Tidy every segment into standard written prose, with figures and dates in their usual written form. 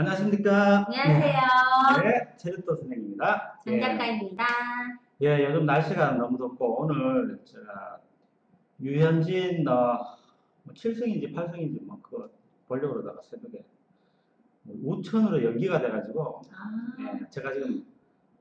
안녕하십니까? 안녕하세요. 네, 체르토 선생입니다. 장 작가입니다. 요즘 날씨가 너무 덥고, 오늘 제가 유현진, 7승인지 8승인지 그거 보려고 그러다가 새벽에 우천으로 연기가 돼가지고, 아, 제가 지금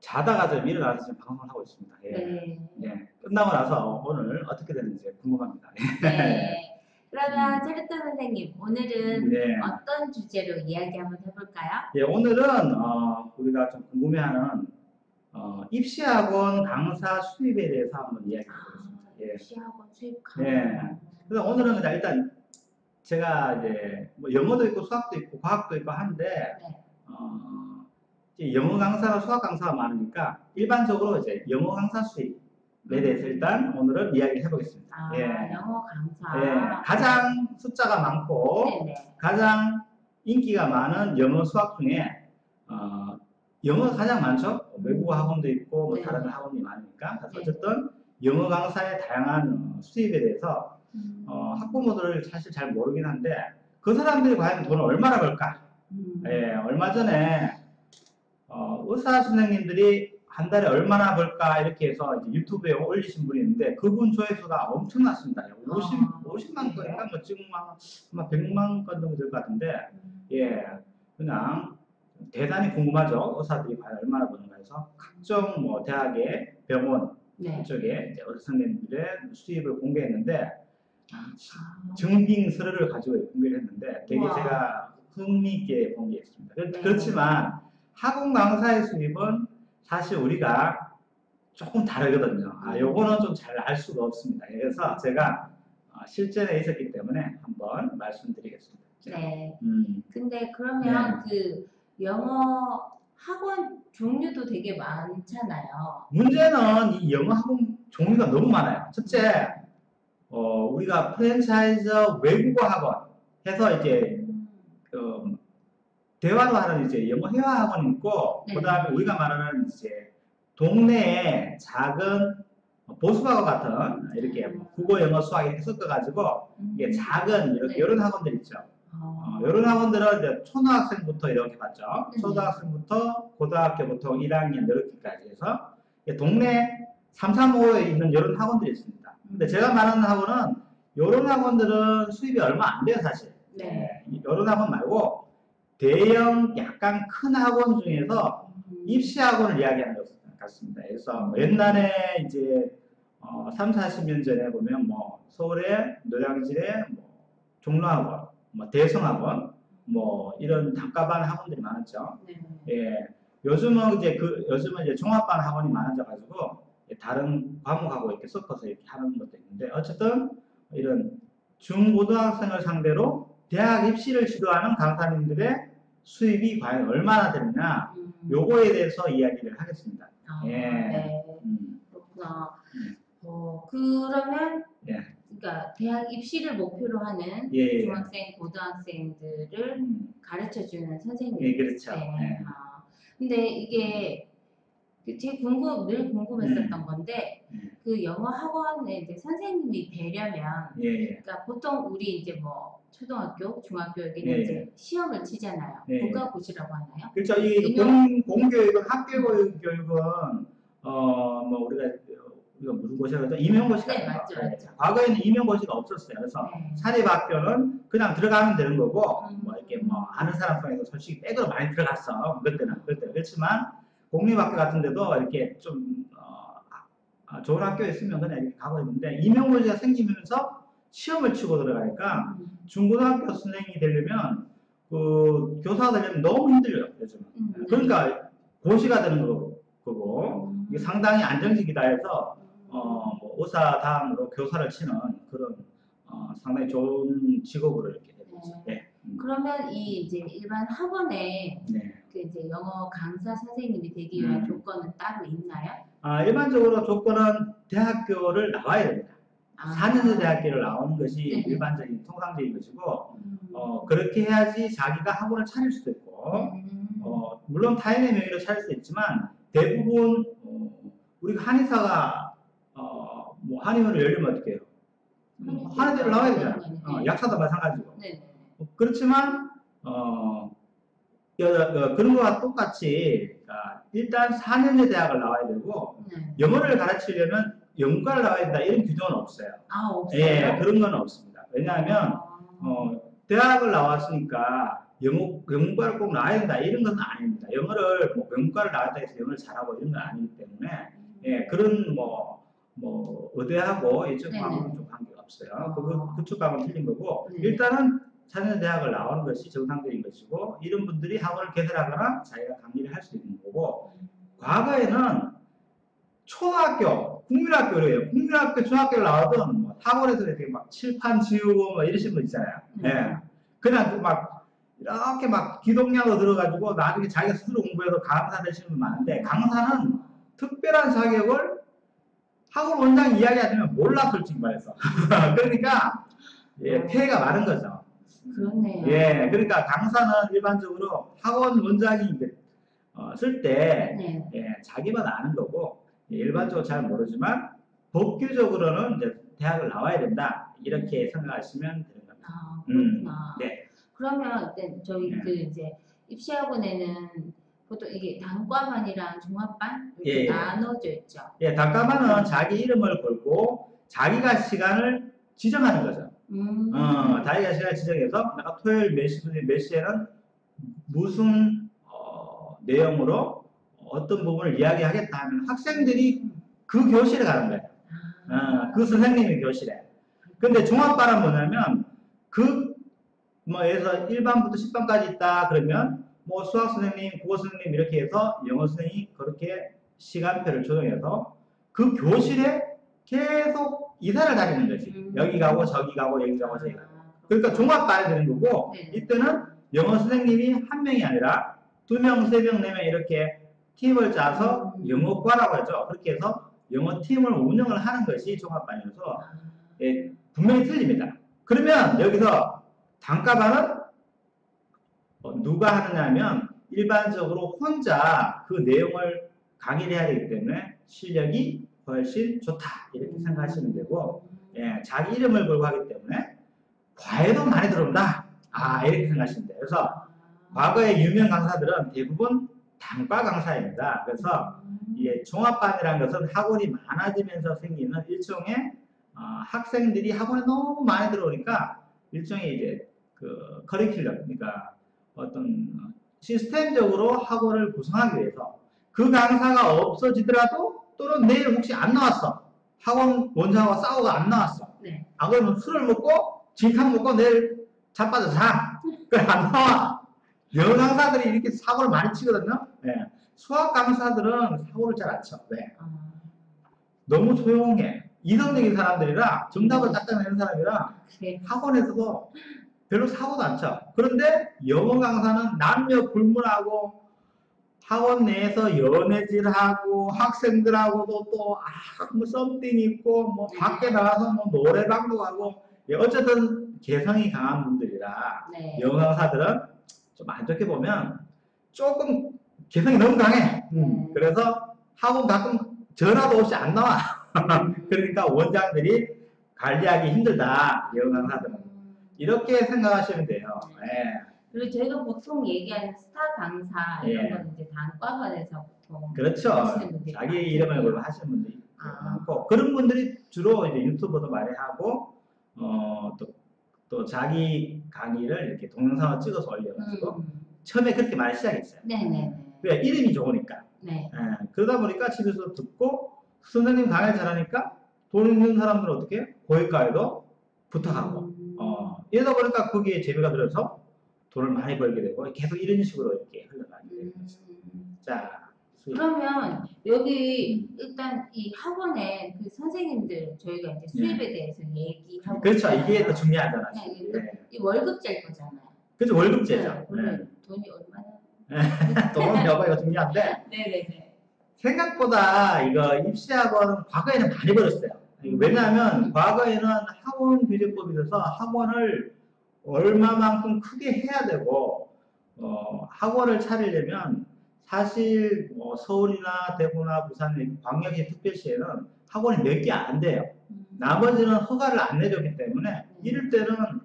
자다가 좀 일어나서 지금 방송을 하고 있습니다. 네. 끝나고 나서 오늘 어떻게 되는지 궁금합니다. 네. 그러면 음, 체르토 선생님, 오늘은 네. 어떤 주제로 이야기 한번 해볼까요? 오늘은, 우리가 좀 궁금해하는, 입시학원 강사 수입에 대해서 한번 이야기해 보겠습니다. 입시학원 수입 예. 강의. 그래서 오늘은 그냥 일단 제가 이제 뭐 영어도 있고 수학도 있고 과학도 있고 한데, 네. 이제 영어 강사와 수학 강사가 많으니까 일반적으로 이제 영어 강사 수입에 대해서 일단 오늘은 이야기를 해보겠습니다. 영어 강사. 가장 숫자가 많고 네네. 가장 인기가 많은 영어 수학 중에 영어가 가장 많죠. 외국어 학원도 있고 뭐 네. 다른 학원이 많으니까. 그래서 네. 어쨌든 영어 강사의 다양한 수입에 대해서 학부모들을 사실 잘 모르긴 한데 그 사람들이 과연 돈을 얼마나 벌까? 얼마 전에 의사 선생님들이 한 달에 얼마나 벌까 이렇게 해서 이제 유튜브에 올리신 분이 있는데 그분 조회수가 엄청났습니다. 50만 건인가 뭐 지금 아마 100만 건 정도 될 것 같은데 그냥 대단히 궁금하죠. 의사들이 과연 얼마나 버는가 해서 각종 뭐 대학의 병원 네. 이쪽에 이제 의사 선생님들의 수입을 공개했는데 증빙 서류를 가지고 공개를 했는데 되게 우와. 제가 흥미있게 본 게 있습니다. 네. 그렇지만 학원 강사의 수입은 사실 우리가 조금 다르거든요. 요거는 좀 잘 알 수가 없습니다. 그래서 제가 실전에 있었기 때문에 한번 말씀드리겠습니다. 네. 근데 그러면 그 영어 학원 종류도 되게 많잖아요. 문제는 이 영어 학원 종류가 너무 많아요. 첫째, 우리가 프랜차이즈 외국어 학원 해서 이제 대화로 하는 이제 영어 회화 학원이 있고, 네. 그 다음에 우리가 말하는 이제 동네에 작은 보수학원 같은 이렇게 국어, 영어, 수학 이렇게 섞어가지고 이게 작은 이런 학원들 있죠. 이런 학원들은 이제 초등학생부터 이렇게 봤죠. 초등학생부터 고등학교부터 1학년 이렇게까지 해서 동네 3, 3, 5에 있는 이런 학원들이 있습니다. 근데 제가 말하는 학원은 이런 학원들은 수입이 얼마 안 돼요, 사실. 이런 학원 말고 대형 약간 큰 학원 중에서 입시 학원을 이야기하는 것 같습니다. 그래서 옛날에 이제 3, 40년 전에 보면 뭐 서울의 노량진의 뭐 종로학원, 뭐 대성학원, 뭐 이런 단가반 학원들이 많았죠. 요즘은 이제 종합반 학원이 많아져 가지고 다른 과목하고 이렇게 섞어서 이렇게 하는 것도 있는데 어쨌든 이런 중고등학생을 상대로 대학 입시를 지도하는 강사님들의 수입이 과연 얼마나 되느냐 요거에 대해서 이야기를 하겠습니다. 네. 그렇구나. 그러면 그러니까 대학 입시를 목표로 하는 중학생, 고등학생들을 가르쳐주는 선생님. 그렇죠. 근데 이게 제 늘 궁금했었던 건데 그 영어 학원에 이제 선생님이 되려면 그러니까 보통 우리 이제 뭐 초등학교, 중학교 여기는 이제 시험을 치잖아요. 국가고시라고 하나요? 그렇죠. 이 공교육은 학교교육은 뭐 우리가 무슨 고시라고 하죠? 임용고시가 맞죠. 과거에는 임용고시가 없었어요. 그래서 사립학교는 그냥 들어가면 되는 거고 뭐 이렇게 뭐 아는 사람 통해서 솔직히 백으로 많이 들어갔어. 그때는 그렇지만 공립학교 같은 데도 이렇게 좀 좋은 학교에 있으면 그냥 이렇게 가고 있는데 임용고시가 생기면서 시험을 치고 들어가니까 중고등학교 선생님이 되려면 그 교사가 되려면 너무 힘들어요. 요즘은. 그러니까 고시가 되는 거고 이게 상당히 안정적이다 해서 뭐 의사 다음으로 교사를 치는 그런 상당히 좋은 직업으로 이렇게 되고 있어요. 그러면 이 이제 일반 학원에 그 이제 영어 강사 선생님이 되기 위한 조건은 따로 있나요? 일반적으로 조건은 대학교를 나와야 됩니다. 4년제 대학교를 나오는 것이 일반적인 통상적인 것이고 그렇게 해야지 자기가 학원을 차릴 수도 있고 물론 타인의 명의로 차릴 수도 있지만 대부분 우리가 한의사가 뭐 한의원을 열리면 어떻게 해요? 한의대를 나와야 되잖아요. 약사도 마찬가지고. 그렇지만 그런 거와 똑같이 일단 4년제 대학을 나와야 되고 영어를 가르치려면 영문과를 나와야 된다 이런 규정은 없어요. 아, 없어요? 예, 그런 건 없습니다. 왜냐하면 대학을 나왔으니까 영문과를 꼭 나와야 된다 이런 건 아닙니다. 영어를 뭐 영문과를 나왔다 해서 영어를 잘하고 이런 건 아니기 때문에 예, 그런 의대하고 이쪽 과목은 좀 관계가 없어요. 그쪽 과목은 틀린 거고 일단은 4년 대학을 나오는 것이 정상적인 것이고 이런 분들이 학원을 개설하거나 자기가 강의를 할 수 있는 거고 과거에는 초등학교, 국민학교래요. 국민학교, 중학교를 나와도 뭐 학원에서 이렇게 막 칠판 지우고 뭐 이러시는 분 있잖아요. 예. 그냥 이렇게 기동량으로 들어가지고 나중에 자기가 스스로 공부해서 강사 되시는 분 많은데 강사는 특별한 자격을 학원 원장이 이야기하면 몰라 솔직히 말해서. 그러니까 예, 피해가 많은 거죠. 그렇네요. 예, 그러니까 강사는 일반적으로 학원 원장이 쓸 때 예, 자기만 아는 거고 일반적으로 잘 모르지만 법규적으로는 이제 대학을 나와야 된다 이렇게 생각하시면 되는 겁니다. 아, 그렇구나. 네. 그러면 저희 이제 입시학원에는 보통 이게 단과반이랑 종합반 이렇게 나눠져 있죠. 예, 단과반은 자기 이름을 걸고 자기가 시간을 지정하는 거죠. 자기가 시간을 지정해서 내가 토요일 몇 시부터 몇 시에는 무슨 내용으로 어떤 부분을 이야기하겠다 하면 학생들이 그 교실에 가는 거예요. 그 선생님의 교실에. 근데 종합반은 뭐냐면 예를 들어서 1반부터 10반까지 있다 그러면 뭐 수학 선생님, 국어 선생님 이렇게 해서 영어 선생님이 그렇게 시간표를 조정해서 그 교실에 계속 이사를 다니는 거지. 여기 가고 저기 가고 여기 가고 저기 가고. 그러니까 종합반이 되는 거고 이때는 영어 선생님이 한 명이 아니라 2명, 3명, 4명 이렇게 팀을 짜서 영어과라고 하죠. 그렇게 해서 영어 팀을 운영을 하는 것이 종합반이어서 예, 분명히 틀립니다. 그러면 여기서 단과반은 누가 하느냐면 일반적으로 혼자 그 내용을 강의를 해야 되기 때문에 실력이 훨씬 좋다 이렇게 생각하시면 되고 예, 자기 이름을 걸고 하기 때문에 과외도 많이 들어온다 이렇게 생각하시면 돼요. 그래서 과거의 유명 강사들은 대부분 단과 강사입니다. 그래서 이 종합반이라는 것은 학원이 많아지면서 생기는 일종의 학생들이 학원에 너무 많이 들어오니까 일종의 이제 그 커리큘럼, 그러니까 어떤 시스템적으로 학원을 구성하기 위해서 그 강사가 없어지더라도 또는 내일 혹시 안 나왔어. 학원 원장과 싸우고 안 나왔어. 그러면 술을 먹고 진탕 먹고 내일 자빠져 자. 그래 안 나와. 영어 강사들이 이렇게 사고를 많이 치거든요. 네. 수학 강사들은 사고를 잘 안 쳐. 네. 너무 조용해. 이성적인 사람들이라 정답을 닦아내는 사람이라 학원에서도 별로 사고도 안 쳐. 그런데 영어 강사는 남녀 불문하고 학원 내에서 연애질하고 학생들하고도 뭐 썸띵 있고 뭐 밖에 나가서 뭐 노래방도 가고 어쨌든 개성이 강한 분들이라 영어 강사들은 좀 안 좋게 보면 조금 개성이 너무 강해. 그래서 학원 가끔 전화도 없이 안 나와. 그러니까 원장들이 관리하기 힘들다. 영어 강사들은. 이렇게 생각하시면 돼요. 그리고 저희가 보통 얘기하는 스타 강사 이런 건 이제 단과반에서 보통 그렇죠. 자기 이름을 걸고 하시는 분들이 많고 그런 분들이 주로 이제 유튜버도 많이 하고 또 자기 강의를 이렇게 동영상을 찍어서 올려가지고 처음에 그렇게 많이 시작했어요. 왜 이름이 좋으니까. 그러다 보니까 집에서 듣고 선생님 강의 잘하니까 돈 있는 사람들은 어떻게 고액가에도 부탁하고 이러다 보니까 거기에 재미가 들어서 돈을 많이 벌게 되고 계속 이런 식으로 이렇게 흘러가게 되는 거죠. 자, 그러면 여기 일단 이 학원에 그 선생님들 저희가 이제 수입에 대해서 얘기하고 그렇죠. 이게 더 중요하잖아요. 이 월급제일 거잖아요. 그렇죠. 월급제죠. 돈이 얼마나? 돈은 여부가 중요한데 생각보다 이거 입시학원은 과거에는 많이 벌었어요. 왜냐하면 과거에는 학원 규제법이 있어서 학원을 얼마만큼 크게 해야 되고 학원을 차리려면 사실 서울이나 대구나 부산 광역시 특별시에는 학원이 몇 개 안 돼요. 나머지는 허가를 안 내줬기 때문에 이럴 때는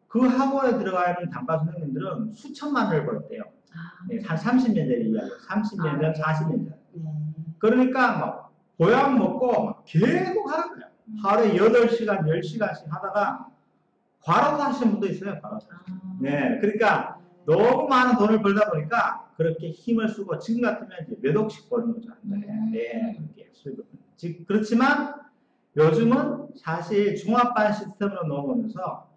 그 학원에 들어가 있는 단과 선생님들은 수천만 원을 벌었대요. 네, 한 30년 전에 이야기예요. 30년 전, 40년 전. 그러니까 막 보약 먹고 막 계속 하는 거예요. 하루에 8시간, 10시간씩 하다가 과로사 하시는 분도 있어요. 과로사. 네, 그러니까 너무 많은 돈을 벌다 보니까 그렇게 힘을 쓰고 지금 같으면 이제 몇 억씩 버는 거죠. 네, 그렇게 수익을. 그렇지만 요즘은 사실 중압반 시스템으로 넘어오면서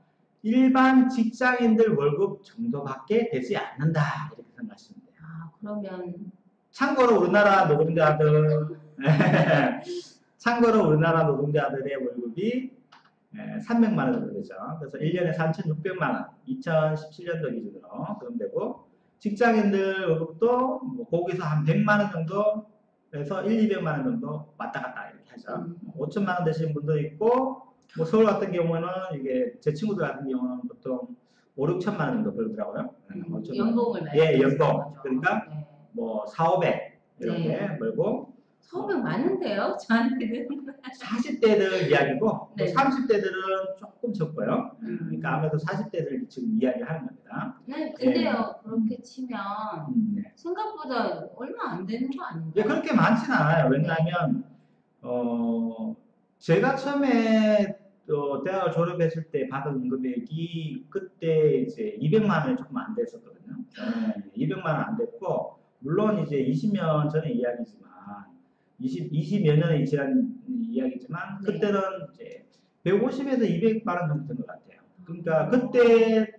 일반 직장인들 월급 정도밖에 되지 않는다 이렇게 생각하시면 돼요. 그러면 참고로 우리나라 노동자들 참고로 우리나라 노동자들의 월급이 300만 원 정도 되죠. 그래서 1년에 3,600만 원, 2017년도 기준으로 그럼 되고 직장인들 월급도 뭐 거기서 한 100만 원 정도에서 200만 원 정도 왔다 갔다 이렇게 하죠. 5천만 원 되시는 분도 있고 뭐 서울 같은 경우는 이게 제 친구들 같은 경우는 보통 5, 6천만 원 정도 벌더라고요. 연봉을 예, 연봉. 그러니까 뭐 4, 500 이렇게 벌고 400 많은데요? 저한테는 40대들 이야기고 30대들은 조금 적고요. 그러니까 아무래도 40대들 지금 이야기하는 겁니다. 네, 근데요 그렇게 치면 생각보다 얼마 안 되는 거 아닌가요? 예, 그렇게 많지는 않아요. 왜냐하면 제가 처음에 대학을 졸업했을 때 받은 금액이 그때 이제 200만 원이 조금 안 됐었거든요. 200만 원 안 됐고 물론 이제 20년 전의 이야기지만 20여 년의 지난 이야기지만 그때는 이제 150에서 200만 원 정도 된 것 같아요. 그러니까 그때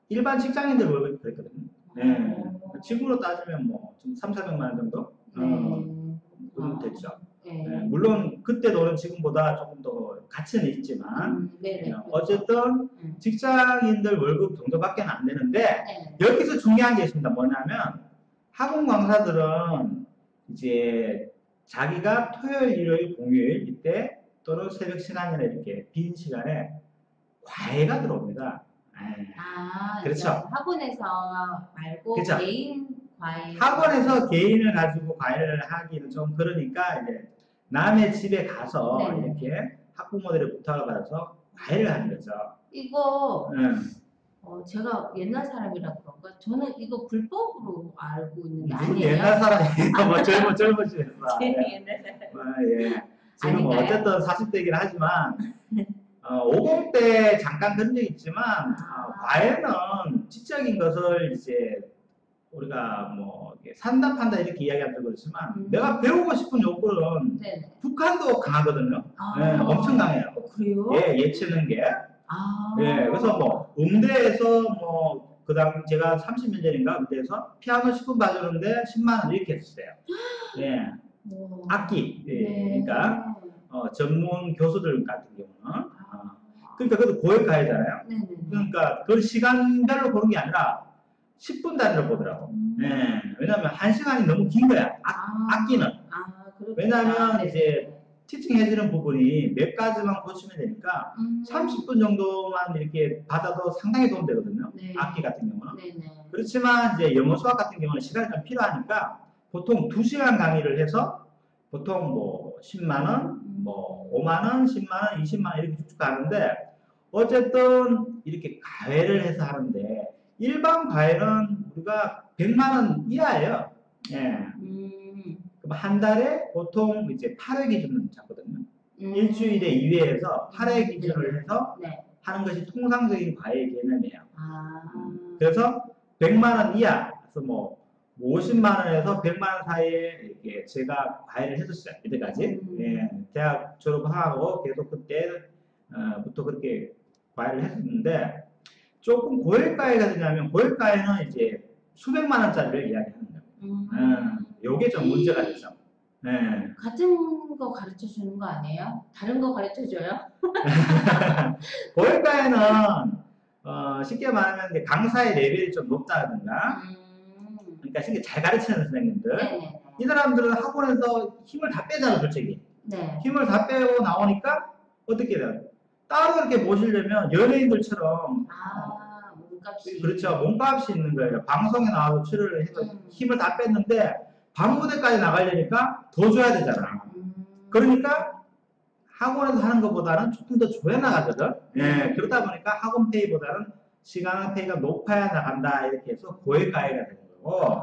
일반 직장인들 월급이 그랬거든요. 지금으로 따지면 뭐 좀 3, 400만 원 정도? 정도 됐죠. 물론 그때 돈은 지금보다 조금 더 가치는 있지만 어쨌든 직장인들 월급 정도밖에 안 되는데 여기서 중요한 게 있습니다. 뭐냐면 학원 강사들은 이제 자기가 토요일, 일요일, 공휴일 이때 또는 새벽 시간이나 이렇게 빈 시간에 과외가 들어옵니다. 그렇죠. 학원에서 말고 그렇죠. 개인 과외. 학원에서 개인을 가지고 과외를 하기는 좀 그러니까 이제 남의 집에 가서 이렇게 학부모들의 부탁을 받아서 과외를 하는 거죠. 이거 제가 옛날 사람이라 그런가? 저는 이거 불법으로 알고 있는 게 아니에요. 옛날 사람이니까 뭐 젊으시면서. 지금 뭐 어쨌든 40대이긴 하지만 50대 잠깐 그런 적 있지만 과외는 지적인 것을 이제 우리가 뭐 산다 판다 이렇게 이야기하면 그렇지만 내가 배우고 싶은 욕구는 북한도 강하거든요. 엄청 강해요. 그래요? 예체능 게. 그래서 뭐 음대에서 뭐 그다음 제가 30년 전인가 음대에서 피아노 10분 봐주는데 10만 원 이렇게 했어요. 악기. 그러니까 전문 교수들 같은 경우는 그러니까 그것도 고액가해잖아요. 그러니까 그 시간별로 보는 게 아니라 10분 단위로 보더라고. 왜냐면 1시간이 너무 긴 거야. 악기는. 왜냐면 이제 티칭 해주는 부분이 몇 가지만 고치면 되니까 30분 정도만 이렇게 받아도 상당히 도움 되거든요. 악기 같은 경우는. 그렇지만 이제 영어 수학 같은 경우는 시간이 좀 필요하니까 보통 2시간 강의를 해서 보통 뭐 10만원, 뭐 5만원, 10만원, 20만원 이렇게 쭉쭉 가는데 어쨌든 이렇게 과외를 해서 하는데 일반 과외는 우리가 100만원 이하예요. 그럼 한 달에 보통 이제 8회 기준을 잡거든요. 일주일에 2회에서 8회 기준을 해서 하는 것이 통상적인 과외 개념이에요. 그래서 100만원 이하, 그래서 뭐 50만원에서 100만원 사이에 이렇게 제가 과외를 해줬어요. 이때까지. 대학 졸업하고 계속 그때부터 그렇게 과외를 했었는데 조금 고액과외가 되냐면 고액과외는 이제 수백만원짜리를 이야기하는 거예요. 요게 좀 문제가 되죠. 같은 거 가르쳐 주는 거 아니에요? 다른 거 가르쳐 줘요? 고액과외는 쉽게 말하면 이제 강사의 레벨이 좀 높다든가 그러니까 쉽게 잘 가르치는 선생님들 이 사람들은 학원에서 힘을 다 빼잖아 솔직히. 힘을 다 빼고 나오니까 어떻게 돼요? 따로 이렇게 모시려면 연예인들처럼 몸값이. 그렇죠. 몸값이 있는 거예요. 방송에 나와서 출연을 해서 힘을 다 뺐는데 밤무대까지 나가려니까 더 줘야 되잖아. 그러니까 학원에서 하는 것보다는 조금 더 줘야 나가거든. 그러다 보니까 학원 페이보다는 시간 페이가 높아야 나간다 이렇게 해서 고액과외가 되는 거고 되고,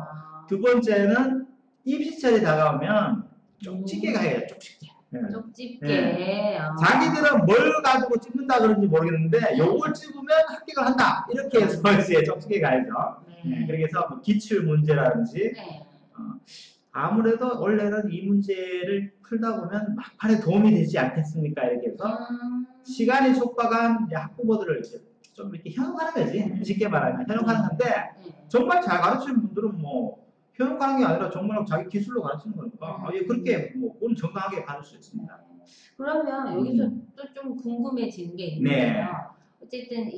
두 번째는 입시철이 다가오면 쪽집게가 해요, 쪽집게. 쪽집게. 네. 자기들은 뭘 가지고 찍는다 그런지 모르겠는데 요걸 찍으면 합격을 한다 이렇게 해서 이제 쪽집게 가야죠. 네. 그래서 뭐 기출 문제라든지 아무래도 원래는 이 문제를 풀다 보면 막판에 도움이 되지 않겠습니까? 이렇게 해서 시간이 촉박한 학부모들을 좀 이렇게 현혹하는 거지. 쉽게 말하면 현혹하는 건데 정말 잘 가르치는 분들은 뭐 현혹하는 게 아니라 정말 자기 기술로 가르치는 거니까 그렇게 뭐 그건 정당하게 받을 수 있습니다. 그러면 여기서 또 좀 궁금해지는 게 있는데요. 어쨌든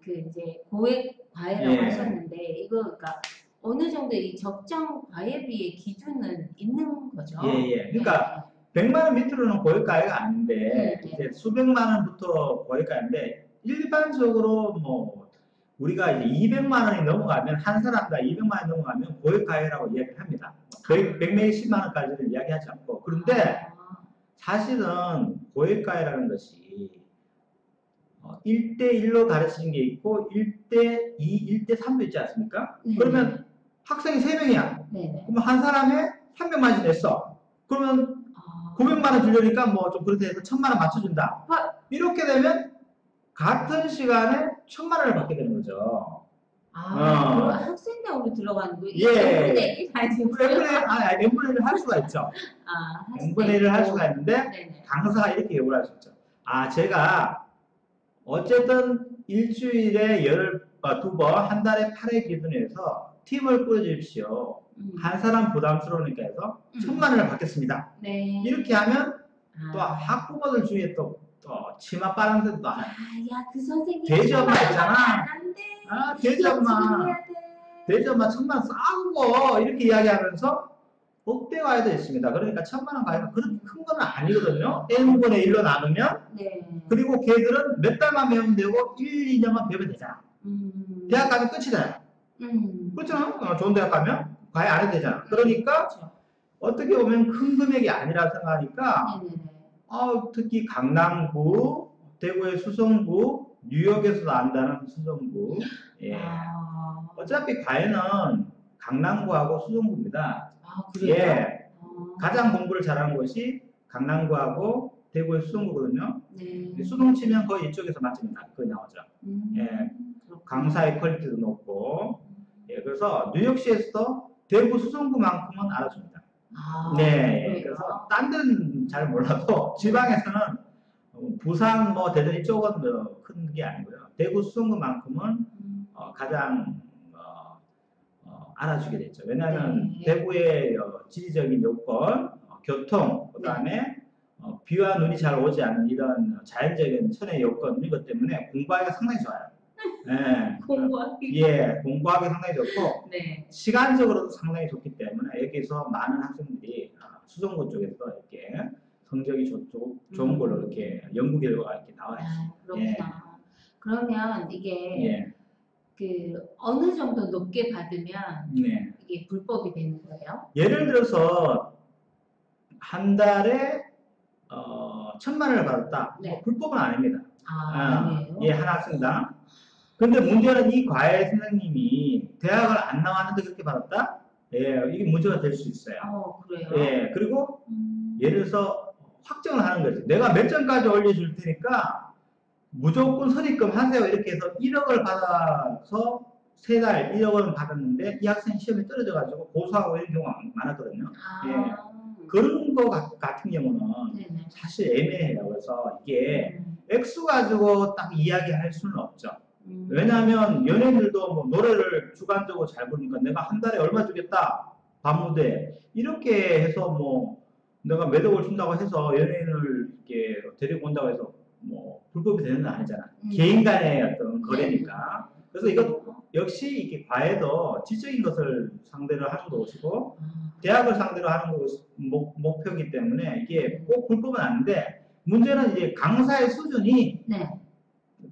그 이제 고액 과외라고 하셨는데 이거 그러니까 어느 정도 이 적정 과외비의 기준은 있는 거죠? 예. 그러니까 100만 원 밑으로는 고액 과외가 아닌데 이제 수백만 원부터 고액 과외인데 일반적으로 뭐 우리가 이제 200만 원이 넘어가면 한 사람당 200만 원이 넘어가면 고액 과외라고 이야기를 합니다. 100몇십만 원까지는 이야기하지 않고 그런데 사실은 고액 과외라는 것이 1대1로 가르치는 게 있고 1대2, 1대3도 있지 않습니까? 그러면 학생이 3명이야. 그러면 한 사람에 300만 원씩 냈어. 그러면 900만 원 주려니까 뭐 좀 그렇게 해서 1000만 원 맞춰준다. 이렇게 되면 같은 시간에 1000만 원을 받게 되는 거죠. 그럼 학생당으로 들어가는 거예요? 예. n분의 1을 할 수가 있죠. n분의 1을 할 수가 있는데 강사가 이렇게 요구를 할 수 있죠. 제가 어쨌든 일주일에 12번, 한 달에 8회 기준에서 팀을 꾸려주십시오. 한 사람 부담스러우니까 해서 1000만 원을 받겠습니다. 이렇게 하면 또 학부모들 중에 또 치마 빨아들도 안 그 선생님 돼지 엄마 있잖아. 돼지 엄마 1000만 원 싸고 이렇게 이야기하면서 억대 과외도 있습니다. 그러니까 1000만 원 과외가 그렇게 큰 건 아니거든요. n분의 1로 나누면 그리고 걔들은 몇 달만 배우면 되고 1, 2년만 배우면 되잖아. 대학 가면 끝이잖아. 그렇잖아. 좋은 대학 가면 과외 안 해도 되잖아. 그러니까 어떻게 보면 큰 금액이 아니라 생각하니까 특히 강남구, 대구의 수성구, 뉴욕에서 난다는 수성구. 어차피 과외는 강남구하고 수성구입니다. 그래요? 가장 공부를 잘하는 곳이 강남구하고 대구의 수성구거든요. 수동 치면 거의 이쪽에서 맞습니다. 그거 나오죠. 강사의 퀄리티도 높고. 그래서 뉴욕시에서도 대구 수성구만큼은 알아줍니다. 그래서 딴 데는 잘 몰라도 지방에서는 부산, 뭐 대전 이쪽은 큰 게 아니고요. 대구 수성구만큼은 가장 알아주게 됐죠. 왜냐하면 대구의 지리적인 요건, 교통, 그 다음에 비와 눈이 잘 오지 않는 이런 자연적인 천의 요건 이것 때문에 공부하기가 상당히 좋아요. 공부하기 상당히 좋고 시간적으로도 상당히 좋기 때문에 여기서 많은 학생들이 수성구 쪽에서 이렇게 성적이 좋은 걸로 이렇게 연구 결과가 이렇게 나와 있습니다. 그렇구나. 그러면 이게 어느 정도 높게 받으면 이게 불법이 되는 거예요? 예를 들어서 한 달에 1000만 원을 받았다. 불법은 아닙니다. 아니에요? 한 학생당. 근데 문제는 이 과외 선생님이 대학을 안 나왔는데 그렇게 받았다? 이게 문제가 될 수 있어요. 그래요? 그리고 예를 들어서 확정을 하는 거지. 내가 몇 점까지 올려줄 테니까 무조건 선입금 하세요. 이렇게 해서 1억을 받아서 3달 1억 원 받았는데 이 학생이 시험에 떨어져가지고 고소하고 이런 경우가 많았거든요. 그런 거 같은 경우는 사실 애매해요. 그래서 이게 액수 가지고 딱 이야기할 수는 없죠. 왜냐하면 연예인들도 뭐 노래를 주관적으로 잘 부르니까 내가 한 달에 얼마 주겠다. 밤무대 이렇게 해서 뭐 내가 몇 억을 준다고 해서 연예인을 이렇게 데리고 온다고 해서 뭐 불법이 되는 건 아니잖아. 개인 간의 어떤 거래니까. 그래서 이것 역시 이게 과외도 지적인 것을 상대로 하는 것이고 대학을 상대로 하는 것이 목표이기 때문에 이게 꼭 불법은 아닌데 문제는 이제 강사의 수준이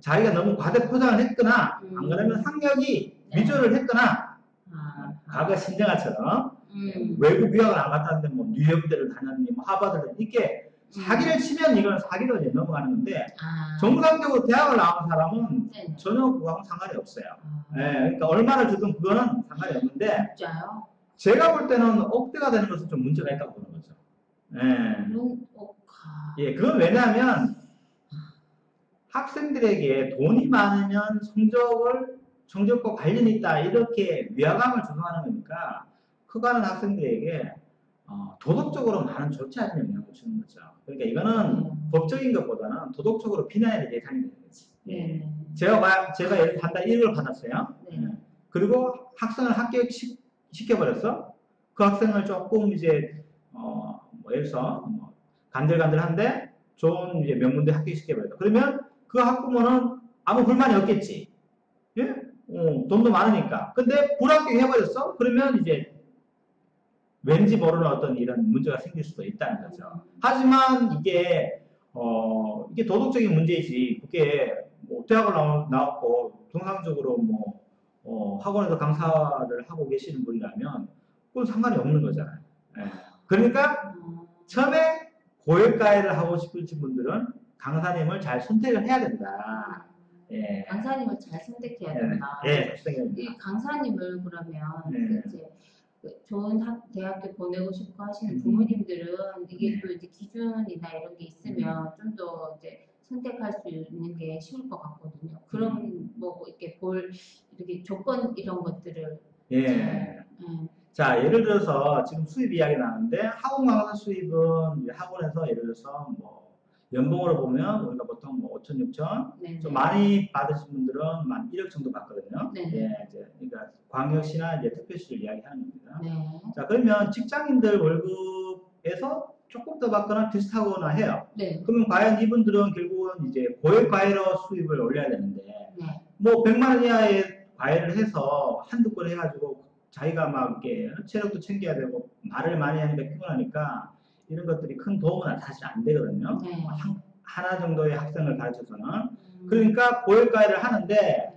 자기가 너무 과대 포장을 했거나 안 그러면 학력이 미조를 했거나 과거 신정아처럼 외국 유학을 안 갔다는데 뭐 뉴욕대를 다녔니 뭐 하버드를 이렇게 사기를 치면 이건 사기로 이제 넘어가는 건데, 정상적으로 대학을 나온 사람은 네. 전혀 그거하고 상관이 없어요. 예, 그러니까 얼마나 주든 그거는 상관이 없는데, 진짜요? 제가 볼 때는 억대가 되는 것은 좀 문제가 있다고 보는 거죠. 예, 그건 왜냐하면 학생들에게 돈이 많으면 성적과 관련이 있다, 이렇게 위화감을 조성하는 거니까, 그거는 학생들에게 도덕적으로 많은 좋지 않은 영향을 주는 거죠. 그러니까 이거는 법적인 것보다는 도덕적으로 비난의 대상이 되는 거지. 예. 제가 예를 들어 한 달 1을 받았어요. 예. 그리고 학생을 합격시켜버렸어. 그 학생을 조금 이제, 예를 들어서, 간들간들한데 좋은 이제 명문대 합격시켜버렸다. 그러면 그 학부모는 아무 불만이 없겠지. 예? 돈도 많으니까. 근데 불합격해버렸어? 그러면 이제 왠지 모르는 어떤 이런 문제가 생길 수도 있다는 거죠. 하지만 이게 도덕적인 문제이지, 그게 뭐 대학을 나왔고 정상적으로 학원에서 강사를 하고 계시는 분이라면 그건 상관이 없는 거잖아요. 예. 그러니까 처음에 고액과외를 하고 싶으신 분들은 강사님을 잘 선택을 해야 된다. 예. 강사님을 잘 선택해야 된다. 예, 선택해야 된다. 이 강사님을 그러면 이제 좋은 대학교 보내고 싶고 하시는 부모님들은 이게 또 이제 기준이나 이런 게 있으면 좀 더 이제 선택할 수 있는 게 쉬울 것 같거든요. 그런 뭐 이렇게 이렇게 조건 이런 것들을 자, 예를 들어서 지금 수입 이야기 나왔는데 학원 강사 수입은 이제 학원에서 예를 들어서 연봉으로 보면 우리가 보통 5천, 6천 좀 많이 받으신 분들은 한 1억 정도 받거든요. 예, 그러니까 광역시나 이제 특별시를 이야기하는 겁니다. 자, 그러면 직장인들 월급에서 조금 더 받거나 비슷하거나 해요. 그러면 과연 이분들은 결국은 이제 고액 과외로 수입을 올려야 되는데 100만 원 이하의 과외를 해서 한두 건 해가지고 자기가 막 이렇게 체력도 챙겨야 되고 말을 많이 하니까 피곤하니까 이런 것들이 큰 도움은 사실 안 되거든요. 하나 정도의 학생을 가르쳐서는. 그러니까 고액과외를 하는데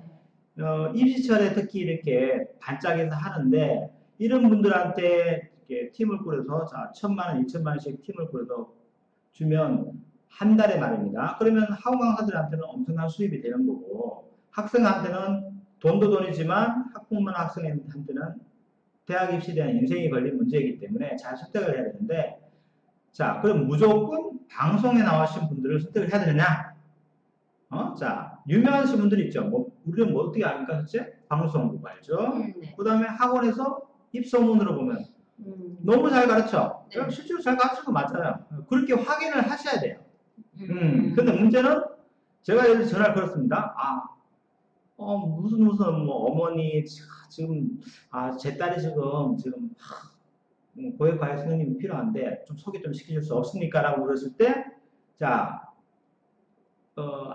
입시철에 특히 이렇게 반짝여서 하는데 이런 분들한테 이렇게 팀을 꾸려서 1,000만 원, 2천만 원씩 팀을 꾸려서 주면 한 달에 말입니다. 그러면 학원 강사들한테는 엄청난 수입이 되는 거고 학생한테는 돈도 돈이지만 학부모나 학생한테는 대학 입시에 대한 인생이 걸린 문제이기 때문에 잘 선택을 해야 되는데 자, 그럼 무조건 방송에 나오신 분들을 선택을 해야 되느냐? 자, 유명하신 분들이 있죠. 우리는 어떻게 압니까, 실제? 방송국 알죠? 그 다음에 학원에서 입소문으로 보면 너무 잘 가르쳐. 실제로 잘 가르쳐도 맞잖아요. 그렇게 확인을 하셔야 돼요. 근데 문제는 제가 예를 전화를 걸었습니다. 무슨 어머니 지금 제 딸이 지금 고액과외 선생님이 필요한데 좀 소개 좀 시켜줄 수 없습니까? 라고 물었을 때 자,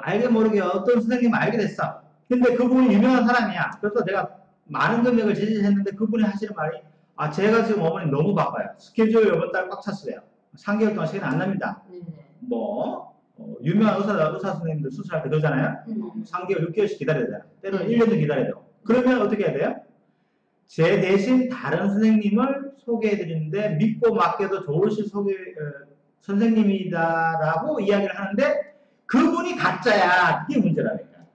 알게 모르게 어떤 선생님을 알게 됐어. 근데 그분이 유명한 사람이야. 그래서 내가 많은 금액을 제시했는데 그분이 하시는 말이 제가 지금 어머니 너무 바빠요. 스케줄 이번 달 꽉 찼어요. 3개월 동안 시간이 안 납니다. 유명한 의사 선생님들 수술할 때 그러잖아요. 3개월, 6개월씩 기다려야 돼요. 때로는 1년도 기다려야 돼요. 그러면 어떻게 해야 돼요? 제 대신 다른 선생님을 소개해드리는데 믿고 맡겨도 좋으실 선생님이다라고 이야기를 하는데 그분이 가짜야. 그게 문제라니까.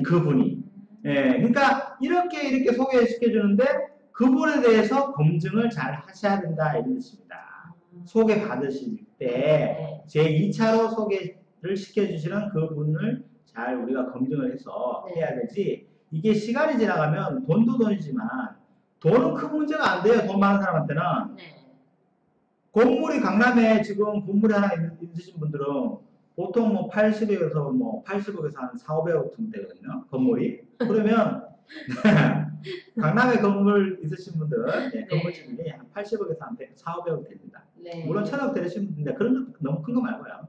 그분이. 그러니까 이렇게 소개시켜주는데 그분에 대해서 검증을 잘 하셔야 된다 이런 뜻입니다. 소개받으실 때 제2차로 소개를 시켜주시는 그분을 잘 우리가 검증을 해서 해야 되지 이게 시간이 지나가면 돈도 돈이지만 돈은 큰 문제가 안 돼요. 돈 많은 사람한테는. 건물이 강남에 지금 건물이 하나 있으신 분들은 보통 80억에서 한 4, 500억 정도 되거든요. 건물이. 그러면 강남에 건물 있으신 분들 건물 지분이 한 80억에서 한 4, 500억 됩니다. 물론 1,000억 되시는 분인데 그런 거 너무 큰 거 말고요.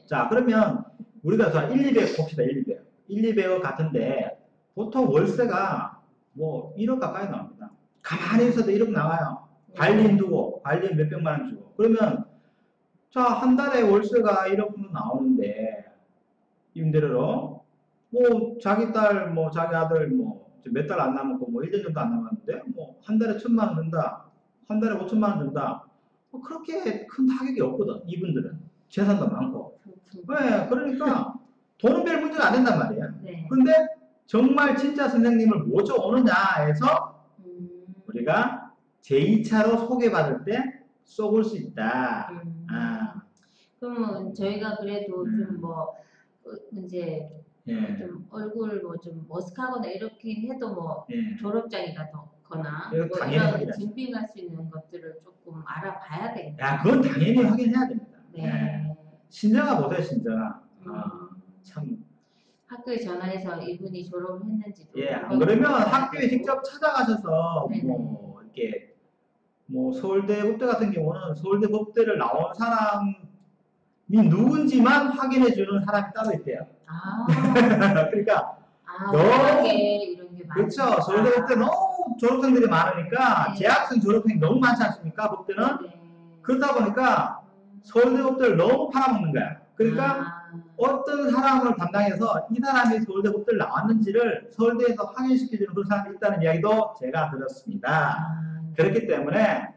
자, 그러면 우리가 1, 200억 봅시다. 1, 200억. 1, 200억 같은데 보통 월세가 1억 가까이 나옵니다. 가만히 있어도 1억 나와요. 관리인 두고 관리인 몇백만 원 주고 그러면 자, 한 달에 월세가 1억 정도 나오는데 임대료로 자기 딸 자기 아들 몇 달 안 남았고 1년 정도 안 남았는데 한 달에 1,000만 원 든다. 한 달에 5천만 원 든다. 그렇게 큰 타격이 없거든. 이분들은 재산도 많고. 네, 그러니까 돈은 별 문제가 안 된단 말이에요. 네. 근데 정말 진짜 선생님을 모셔오느냐 해서 우리가 제2차로 소개받을 때 쏘을 수 있다. 그러면 저희가 그래도 좀 뭐 이제 예. 좀 얼굴 뭐 좀 머쓱하거나 이렇게 해도 뭐 예. 졸업장이라거나 이거 뭐 당연히 이런 확인하죠. 증빙할 수 있는 것들을 조금 알아봐야 되겠네요. 야, 그건 당연히 확인해야 됩니다. 네. 예. 신정아 보세요, 신정아. 참. 학교에 전화해서 이분이 졸업을 했는지도. 예, 안 그러면 학교에 되고. 직접 찾아가셔서 네네. 뭐 이렇게 뭐 서울대 법대 같은 경우는 서울대 법대를 나온 사람이 누군지만 확인해 주는 사람이 따로 있대요. 아. 그러니까 너무 이런 게 많죠. 그렇죠. 서울대 법대 너무 졸업생들이 많으니까 네. 재학생 졸업생이 너무 많지 않습니까? 법대는. 네. 그러다 보니까 서울대 법대를 너무 팔아먹는 거야. 그러니까 어떤 사람을 담당해서 이 사람이 서울대 법대를 나왔는지를 서울대에서 확인시켜주는 그런 사람이 있다는 이야기도 제가 들었습니다. 그렇기 때문에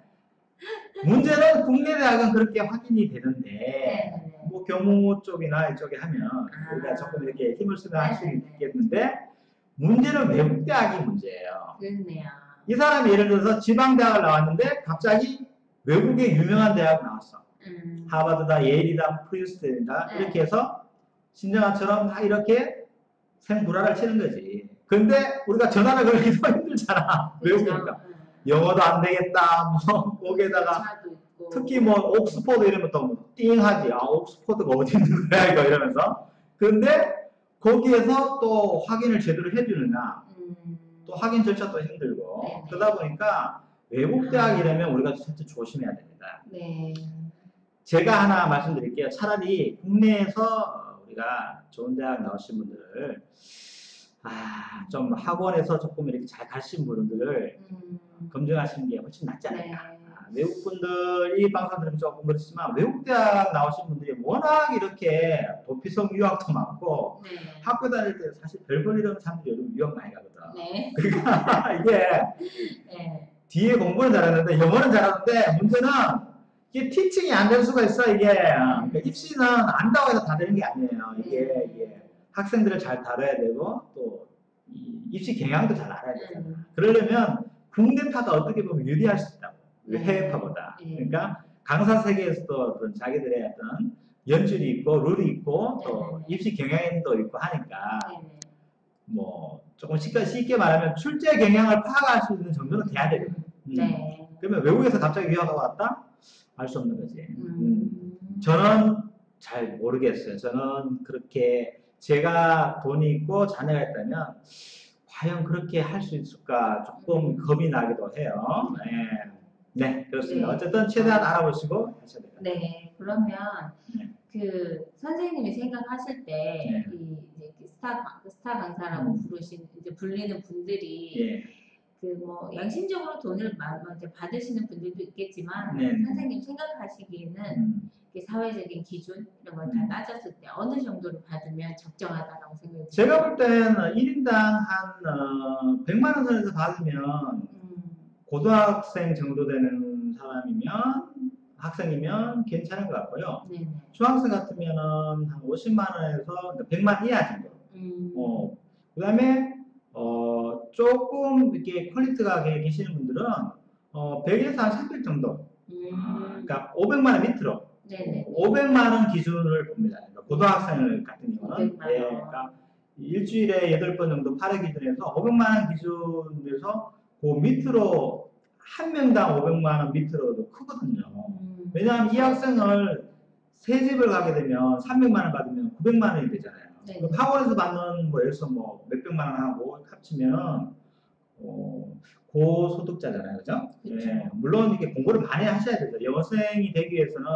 문제는 국내 대학은 그렇게 확인이 되는데 뭐 경우 쪽이나 이쪽에 하면 우리가 조금 이렇게 힘을 쓰면 할 수 있겠는데 문제는 외국 대학이 문제예요. 그렇네요. 이 사람이 예를 들어서 지방대학을 나왔는데 갑자기 외국의 유명한 대학 나왔어. 하버드다, 예일이다, 프린스턴이다 이렇게 해서 신정아처럼 다 이렇게 생불화를 치는 거지. 근데 우리가 전화를 걸기도 힘들잖아. 외국이니까. 영어도 안 되겠다. 뭐 거기에다가 특히 뭐 옥스퍼드 이러면 또 띵하지. 아, 옥스퍼드가 어디 있는 거야 이거 이러면서. 근데 거기에서 또 확인을 제대로 해주느냐. 또 확인 절차도 힘들고. 네네. 그러다 보니까 외국 대학이라면 우리가 진짜 조심해야 됩니다. 네. 제가 하나 말씀드릴게요. 차라리 국내에서 우리가 좋은 대학 나오신 분들을 좀 학원에서 조금 이렇게 잘 가신 분들을 검증하시는 게 훨씬 낫지 않을까. 네. 외국 분들이 방송 들으면 조금 그렇지만 외국 대학 나오신 분들이 워낙 이렇게 도피성 유학도 많고 네. 학교 다닐 때 사실 별 볼 일 없는 사람들이 요즘 유학 많이 가거든. 네. 그러니까 이게 네. 뒤에 공부는 잘하는데 영어는 잘하는데 문제는 이게 티칭이 안 될 수가 있어. 이게 그러니까 입시는 안다고 해서 다 되는 게 아니에요. 이게 학생들을 잘 다뤄야 되고 또 입시 경향도 잘 알아야 되잖아. 그러려면 국내파가 어떻게 보면 유리할 수 있다고. 해외파보다. 그러니까 강사 세계에서도 어떤 자기들의 어떤 연줄이 있고 룰이 있고 또 입시 경향도 있고 하니까 뭐 조금 쉽게 말하면 출제 경향을 파악할 수 있는 정도는 돼야 되거든. 그러면 외국에서 갑자기 유학하고 왔다? 알 수 없는 거지. 저는 잘 모르겠어요. 저는 그렇게 제가 돈이 있고 자녀가 있다면 과연 그렇게 할 수 있을까 조금 겁이 나기도 해요. 네, 그렇습니다. 네. 어쨌든 최대한 알아보시고 하셔야 됩니다. 네, 그러면 그 선생님이 생각하실 때 이제 스타 강사라고 이제 불리는 분들이 그 뭐 양심적으로 돈을 이제 받으시는 분들도 있겠지만 선생님 생각하시기에는 사회적인 기준 이런 걸 다 따졌을 때 어느 정도로 받으면 적정하다라고 생각이 제가 볼 때는 1인당 한 100만 원 선에서 받으면 고등학생 정도 되는 사람이면 학생이면 괜찮은 것 같고요. 중학생 같으면은 한 50만 원에서 100만 이하 정도. 그 다음에 조금 이렇게 퀄리티가 계시는 분들은 100에서 한 300 정도. 그러니까 500만 원 밑으로. 500만 원 기준을 봅니다. 그러니까 고등학생 같은 경우는 그러니까 일주일에 8번 정도 8회 기준에서 500만 원 기준에서 그 밑으로 한 명당 500만 원 밑으로도 크거든요. 왜냐하면 이 학생을 새 집을 가게 되면 300만 원 받으면 900만 원이 되잖아요. 그럼 학원에서 받는 뭐 예를 들어서 뭐 몇백만 원 하고 합치면 고소득자잖아요, 그죠? 물론 이렇게 공부를 많이 하셔야 되죠. 영어생이 되기 위해서는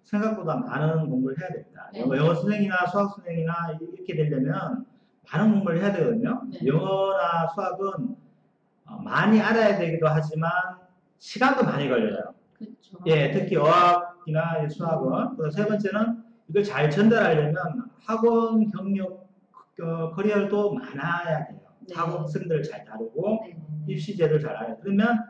생각보다 많은 공부를 해야 됩니다. 영어 선생이나 수학 선생이나 이렇게 되려면 많은 공부를 해야 되거든요. 영어나 수학은 많이 알아야 되기도 하지만 시간도 많이 걸려요. 그쵸. 특히 어학이나 수학은. 그리고 세 번째는 이걸 잘 전달하려면 학원 경력 커리어도 많아야 돼요. 학생들을 잘 다루고 입시제를 잘 알아야 돼요. 그러면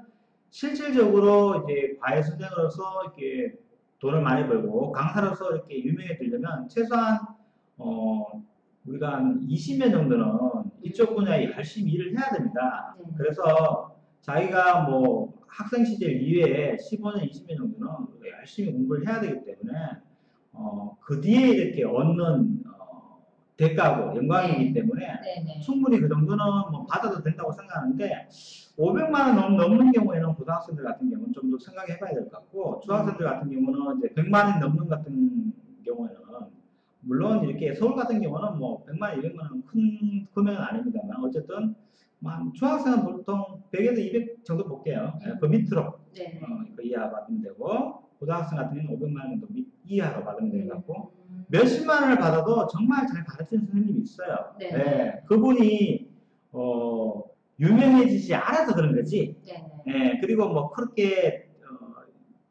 실질적으로 이제 과외 선생으로서 이렇게 돈을 많이 벌고 강사로서 이렇게 유명해지려면 최소한 우리가 한 20년 정도는 이쪽 분야에 열심히 일을 해야 됩니다. 그래서 자기가 뭐 학생 시절 이외에 15년, 20년 정도는 열심히 공부를 해야 되기 때문에 그 뒤에 이렇게 얻는 대가고 영광이기 때문에 충분히 그 정도는 뭐 받아도 된다고 생각하는데 500만 원 넘는 경우에는 고등학생들 같은 경우는 좀 더 생각해 봐야 될 것 같고 중학생들 같은 경우는 이제 100만 원 넘는 같은 경우에는 물론 이렇게 서울 같은 경우는 뭐 100만 원, 200만 원은 큰 금액은 아닙니다만 어쨌든 중학생은 보통 100에서 200 정도 볼게요. 그 밑으로 그 이하 받으면 되고 고등학생 같은 경우는 500만 원 정도 이하로 받으면 되는 것 같고 몇십만 원을 받아도 정말 잘 가르치는 선생님이 있어요. 그분이 유명해지지 않아서 그런 거지. 그리고 뭐 그렇게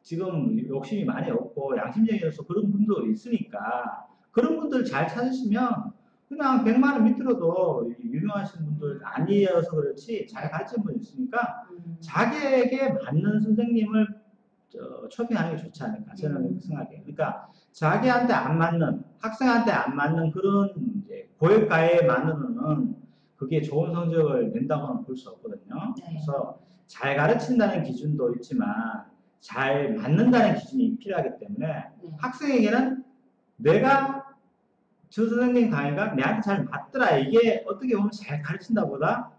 지금 욕심이 많이 없고 양심적이어서 그런 분도 있으니까 그런 분들 잘 찾으시면 그냥 100만 원 밑으로도 유명하신 분들 아니어서 그렇지 잘 가르치는 분 있으니까 자기에게 맞는 선생님을 초빙하는 게 좋지 않을까 저는 그렇게 생각해요. 그러니까 자기한테 안 맞는 학생한테 안 맞는 그런 이제 고액가에 맞는 그게 좋은 성적을 낸다고는 볼 수 없거든요. 그래서 잘 가르친다는 기준도 있지만 잘 맞는다는 기준이 필요하기 때문에 학생에게는 내가 저 선생님 강의가 내한테 잘 맞더라 이게 어떻게 보면 잘 가르친다 보다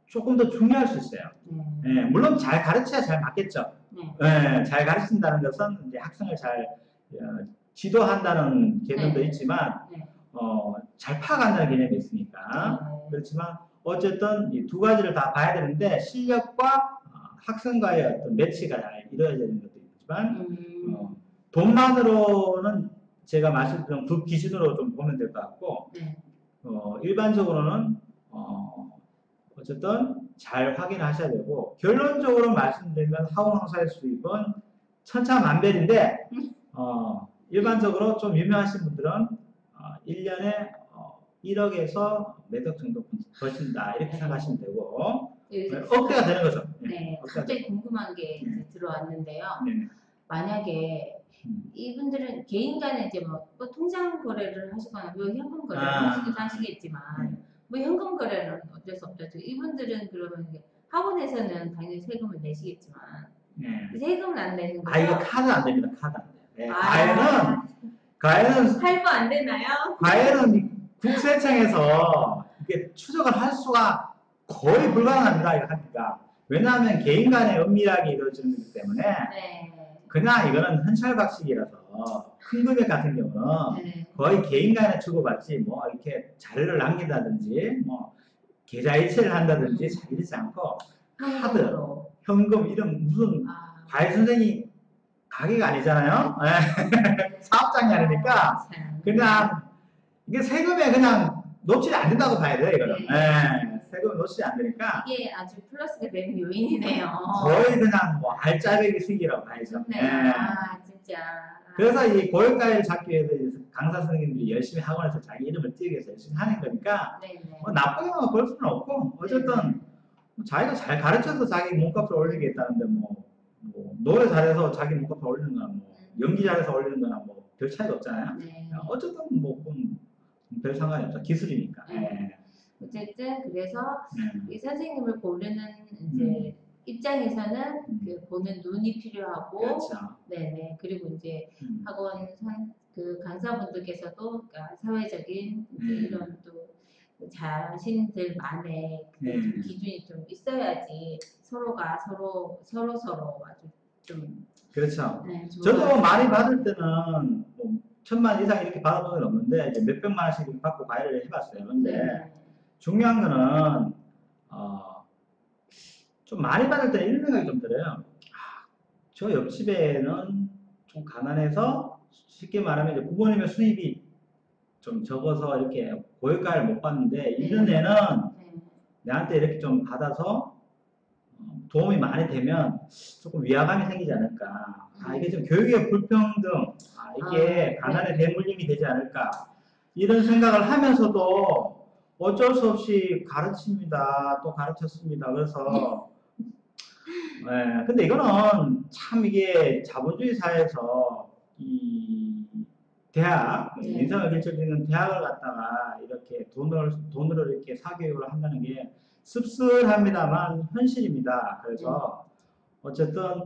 조금 더 중요할 수 있어요. 물론 잘 가르쳐야 잘 맞겠죠. 잘 가르친다는 것은 이제 학생을 잘 지도한다는 개념도 있지만 잘 파악한다는 개념이 있으니까 그렇지만 어쨌든 이 두 가지를 다 봐야 되는데 실력과 학생과의 어떤 매치가 잘 이루어지는 것도 있지만 돈만으로는 제가 말씀드린 그 기준으로 좀 보면 될 것 같고 일반적으로는 어쨌든 잘 확인하셔야 되고 결론적으로 말씀드리면 하원강사의 수입은 천차만별인데 일반적으로 좀 유명하신 분들은 1년에 1억에서 몇 억 정도 버신다 이렇게 생각하시면 되고 억대가 되는 거죠. 갑자기 궁금한 게 이제 들어왔는데요. 만약에 이분들은 개인 간에 이제 뭐 통장 거래를 하시거나 뭐 현금 거래를 하시기도 하시겠지만 뭐 현금 거래는 어쩔 수 없죠. 이분들은 그러면 이제 학원에서는 당연히 세금을 내시겠지만 세금은 안 내는 거죠? 이거 카드 안 됩니다. 카드 안 돼요. 과외는 할부 안 되나요? 과외는 국세청에서 이게 추적을 할 수가 거의 불가능합니다. 이거 하니까. 왜냐하면 개인 간에 은밀하게 이루어지는 거기 때문에 그냥 이거는 현찰박식이라서 큰 금액 같은 경우는 거의 개인 간에 주고받지 뭐 이렇게 자료를 남긴다든지 뭐 계좌이체를 한다든지 잘 이러지 않고 카드, 현금 이런 무슨 과외 선생님 가게가 아니잖아요. 사업장이 아니니까 그냥 이게 세금에 그냥 노출이 안 된다고 봐야 돼요. 이거는. 세금 노출이 안 되니까 이게 아주 플러스가 되는 요인이네요. 거의 그냥 뭐 알짜배기 수익이라고 봐야죠. 진짜. 그래서 이 고액가를 잡기 위해서 강사 선생님들이 열심히 학원에서 자기 이름을 띄우기 위해서 열심히 하는 거니까 뭐 나쁘게 볼 수는 없고 어쨌든 자기가 잘 가르쳐서 자기 몸값을 올리겠다는데 뭐 노래 잘해서 자기 몸값을 올리는 거나 뭐 연기 잘해서 올리는 거나 뭐 별 차이가 없잖아요. 어쨌든 뭐 별 상관이 없죠. 기술이니까. 어쨌든 그래서 이 선생님을 고르는 이제 입장에서는 그 보는 눈이 필요하고, 그렇죠. 그리고 이제 학원 그 강사분들께서도 그러니까 사회적인 이제 이런 또 자신들만의 그 기준이 좀 있어야지 서로가 서로 아주 좀 그렇죠. 저도 많이 받을 때는 뭐 1000만 이상 이렇게 받아본 건 없는데 이제 몇백만 원씩 받고 과외를 해봤어요. 근데 중요한 거는 좀 많이 받을 때는 이런 생각이 좀 들어요. 저 옆집에는 좀 가난해서 쉽게 말하면 이제 부모님의 수입이 좀 적어서 이렇게 고액가를 못 받는데 이런 애는 내한테 이렇게 좀 받아서 도움이 많이 되면 조금 위화감이 생기지 않을까. 이게 좀 교육의 불평등, 이게 가난의 대물림이 되지 않을까. 이런 생각을 하면서도 어쩔 수 없이 가르칩니다. 또 가르쳤습니다. 그래서 근데 이거는 참 이게 자본주의 사회에서 이 대학, 네. 인성을 결정짓는 대학을 갖다가 이렇게 돈으로 이렇게 사교육을 한다는 게 씁쓸합니다만 현실입니다. 그래서 어쨌든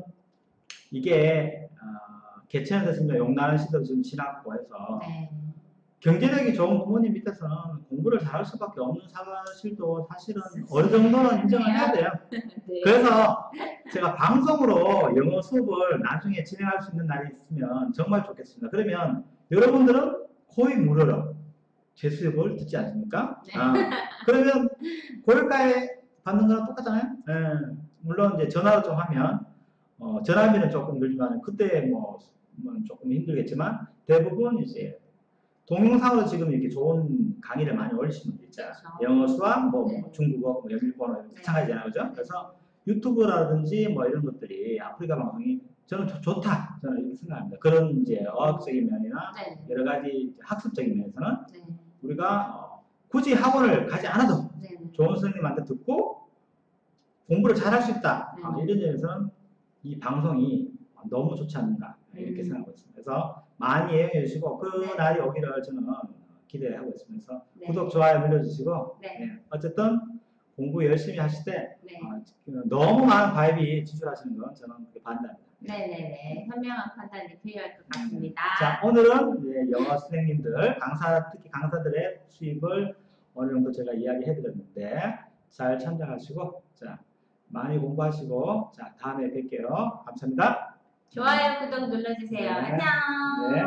이게 개천에 됐습니다. 용나는 시대도 지금 지났고 해서 네. 경제력이 좋은 부모님 밑에서는 공부를 잘할 수밖에 없는 사실도 사실은 어느 정도는 인정을 해야 돼요. 네. 그래서 제가 방송으로 영어 수업을 나중에 진행할 수 있는 날이 있으면 정말 좋겠습니다. 그러면 여러분들은 거의 무료로 제 수업을 듣지 않습니까? 네. 그러면 고액가에 받는 거랑 똑같잖아요. 물론 이제 전화로 좀 하면 전화비는 조금 늘지만 그때 뭐 조금 힘들겠지만 대부분 이제 동영상으로 지금 이렇게 좋은 강의를 많이 올리시는 분들 있잖아요. 그렇죠. 영어, 수학, 네. 중국어, 일본어 마찬가지잖아요. 그죠? 그래서 유튜브라든지 뭐 이런 것들이 아프리카 방송이 저는 좋다. 저는 이렇게 생각합니다. 그런 이제 어학적인 면이나 네. 여러 가지 학습적인 면에서는 네. 우리가 굳이 학원을 가지 않아도 네. 좋은 선생님한테 듣고 공부를 잘할 수 있다. 네. 이런 점에서는 이 방송이 너무 좋지 않는가 이렇게 생각하고 있습니다. 그래서 많이 이용해 주시고 그 날이 오기를 저는 기대하고 있으면서 네. 구독, 좋아요 눌러주시고 네. 어쨌든 공부 열심히 하실 때 네. 너무 많은 과외비 지출하시는 건 저는 그렇게 반대합니다. 네네네. 현명한 판단이 필요할 것 같습니다. 자, 오늘은 영어 선생님들, 특히 강사들의 수입을 어느 정도 제가 이야기해 드렸는데 잘 참작하시고 자, 많이 공부하시고 자, 다음에 뵐게요. 감사합니다. 좋아요, 구독 눌러주세요. 네. 안녕. 네.